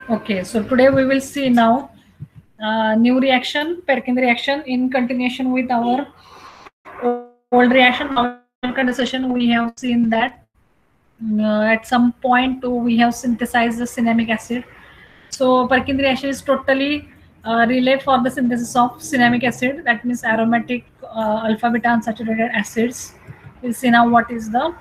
Okay, so today we will see now new reaction, Perkin reaction, in continuation with our old reaction, novel condensation. We have seen that at some point we have synthesized the cinnamic acid. So Perkin reaction is totally relay for the synthesis of cinnamic acid. That means aromatic alpha beta unsaturated acids. We'll see now what is the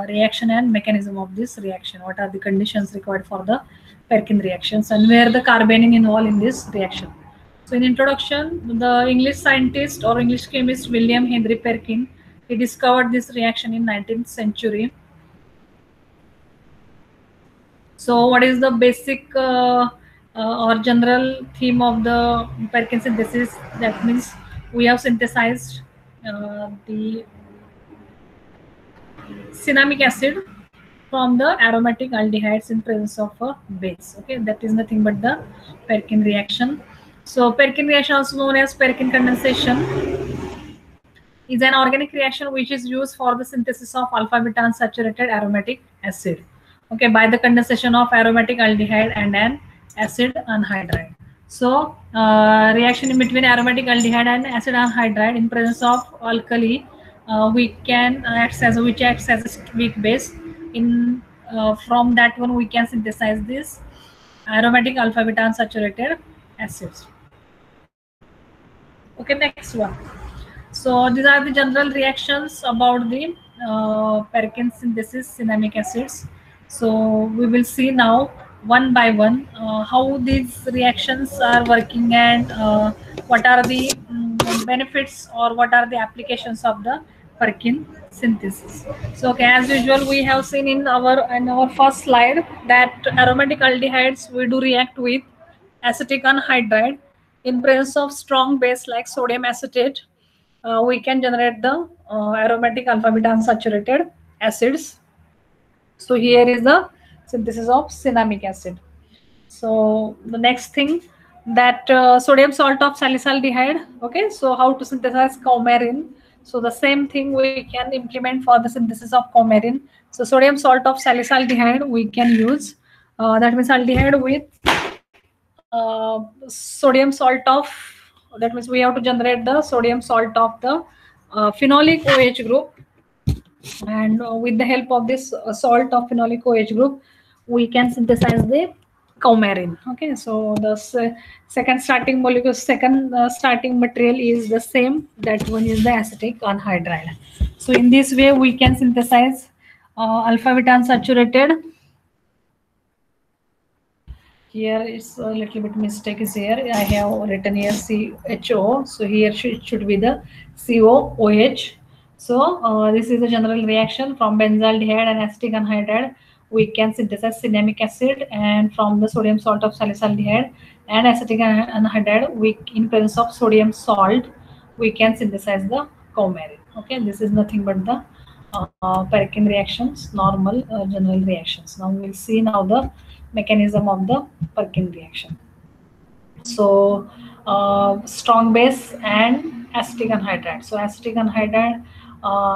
reaction and mechanism of this reaction. What are the conditions required for the Perkin reactions and where the carbene involved in this reaction. So in introduction, the English scientist or English chemist William Henry Perkin, he discovered this reaction in 19th century. So what is the basic or general theme of the Perkin synthesis? That means we have synthesized the cinnamic acid from the aromatic aldehydes in presence of a base. Okay, that is nothing but the Perkin reaction. So Perkin reaction, also known as Perkin condensation, is an organic reaction which is used for the synthesis of alpha beta unsaturated aromatic acid. Okay, by the condensation of aromatic aldehyde and an acid anhydride. So reaction in between aromatic aldehyde and acid anhydride in presence of alkali, which acts as a weak base. In from that one we can synthesize this aromatic alpha beta unsaturated acids. Okay, next one. So these are the general reactions about the Perkin synthesis cinnamic acids. So we will see now one by one how these reactions are working and what are the benefits or what are the applications of the Perkin synthesis. So okay, as usual, we have seen in our first slide that aromatic aldehydes we do react with acetic anhydride in presence of strong base like sodium acetate. We can generate the aromatic alpha beta unsaturated acids. So here is the synthesis of cinnamic acid. So the next thing, that sodium salt of salicylaldehyde. Okay, so how to synthesize coumarin. So the same thing we can implement for the synthesis of coumarin. So sodium salt of salicylaldehyde we can use. That means aldehyde with sodium salt of, that means we have to generate the sodium salt of the phenolic OH group, and with the help of this salt of phenolic OH group we can synthesize the coumarin. Okay, so the second starting molecule, second starting material is the same, that one is the acetic anhydride. So in this way we can synthesize alpha beta unsaturated. Here is a little bit mistake is here. I have written here CHO. So here should be the COOH. So this is a general reaction from benzaldehyde and acetic anhydride. We can synthesize cinnamic acid, and from the sodium salt of salicylaldehyde and acetic anhydride, we in presence of sodium salt, we can synthesize the coumarin. Okay, this is nothing but the Perkin reactions, normal general reactions. Now we'll see now the mechanism of the Perkin reaction. So strong base and acetic anhydride. So acetic anhydride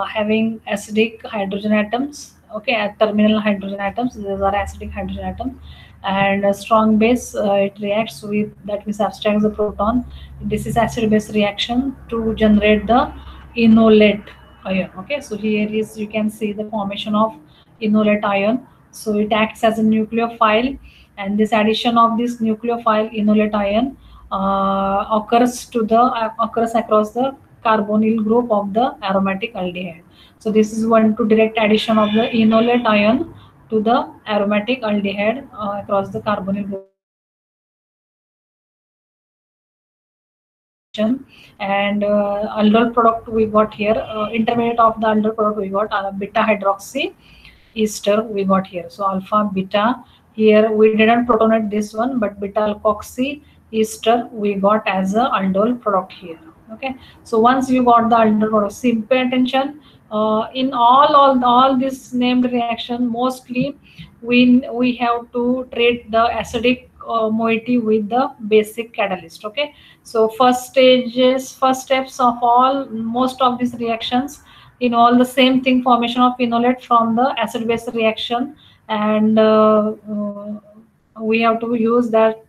having acidic hydrogen atoms. Okay, at terminal hydrogen atoms. These are acidic hydrogen atoms. And a strong base, it reacts with, that means abstracts the proton. This is acid base reaction to generate the enolate ion. Okay, so here is, you can see the formation of enolate ion. So it acts as a nucleophile, and this addition of this nucleophile enolate ion occurs across the carbonyl group of the aromatic aldehyde. So this is one to direct addition of the enolate ion to the aromatic aldehyde across the carbonyl group of the reaction. And aldol product we got here, intermediate of the aldol product we got beta hydroxy ester we got here. So alpha beta, here we didn't protonate this one, but beta alkoxy ester we got as a aldol product here. Okay, so once you got the aldol product, see, pay attention, in all this named reaction, mostly we have to treat the acidic moiety with the basic catalyst. Okay, so first steps of all, most of these reactions involve the same thing, formation of enolate from the acid base reaction, and we have to use that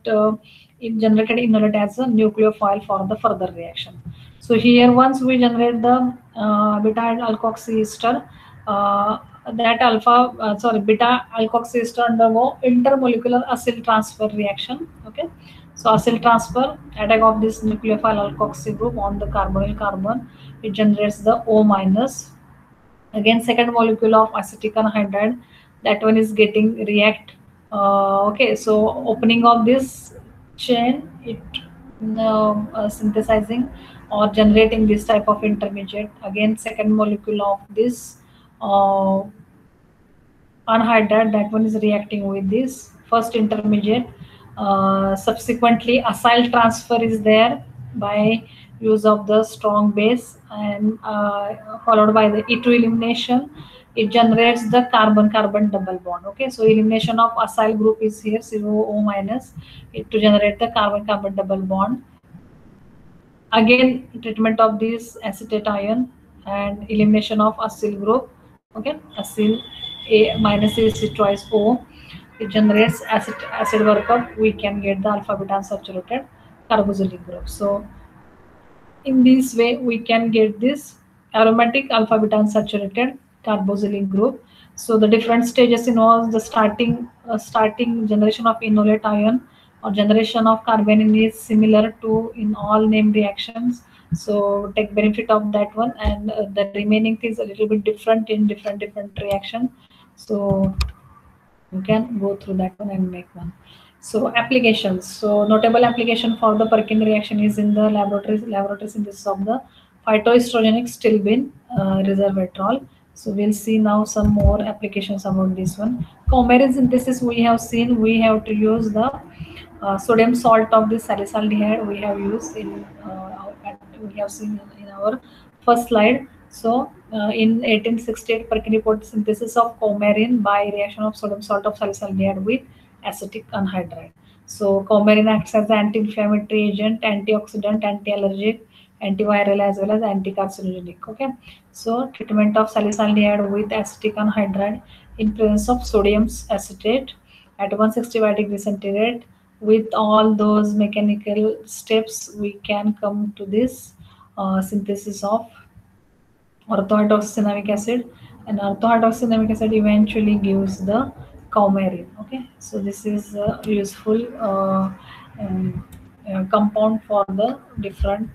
in generated enolate as a nucleophile for the further reaction. So here once we generate the beta alkoxy ester, that beta alkoxy ester undergo intermolecular acyl transfer reaction. Okay, so acyl transfer attack of this nucleophile alkoxy group on the carbonyl carbon, it generates the O minus. Again second molecule of acetic anhydride, that one is getting react. Okay, so opening of this chain, it synthesizing or generating this type of intermediate. Again second molecule of this uh, anhydride, that one is reacting with this first intermediate. Subsequently acyl transfer is there by use of the strong base, and followed by the E2 elimination, it generates the carbon carbon double bond. Okay, so elimination of acyl group is here, CO minus, it to generate the carbon carbon double bond. Again treatment of this acetate ion and elimination of acyl group. Okay, acyl A minus is twice O, it generates acid workup, we can get the alpha beta unsaturated carboxylic group. So in this way we can get this aromatic alpha beta unsaturated carboxylic group. So the different stages involves the starting generation of enolate ion or generation of carbanion is similar to in all named reactions. So take benefit of that one, and the remaining things a little bit different in different reaction. So you can go through that one and make one. So applications. So notable application for the Perkin reaction is in the laboratory synthesis of the phytoestrogenic stilbene resveratrol. So we'll see now some more applications about this one. Coumarin synthesis we have seen, we have to use the sodium salt of the salicylic we have used in we have seen in our first slide. So in 1868, Perkin reported synthesis of coumarin by reaction of sodium salt of salicylic with acetic anhydride. So coumarin acts as an anti-inflammatory agent, antioxidant, anti-allergic, antiviral as well as anti-carcinogenic. Okay, so treatment of salicylic with acetic anhydride in presence of sodium acetate at 165 degrees centigrade. With all those mechanical steps, we can come to this synthesis of orthohydroxycinamic acid, and orthohydroxycinamic acid eventually gives the coumarin. Okay, so this is a useful um, compound for the different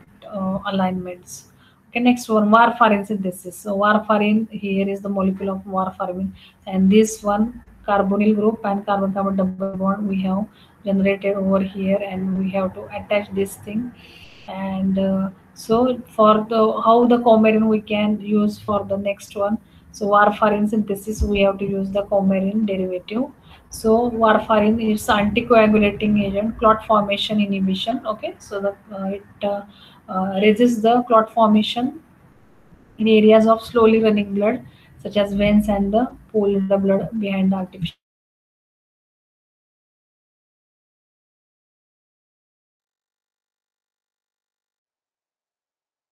alignments. Okay, next one, warfarin synthesis. So warfarin, here is the molecule of warfarin, and this one carbonyl group and carbon carbon double bond we have generated over here, and we have to attach this thing. And so for the how the coumarin we can use for the next one. So warfarin synthesis we have to use the coumarin derivative. So warfarin is anticoagulating agent, clot formation inhibition. Okay, so the it resists the clot formation in areas of slowly running blood such as veins and the pool in the blood behind the artificial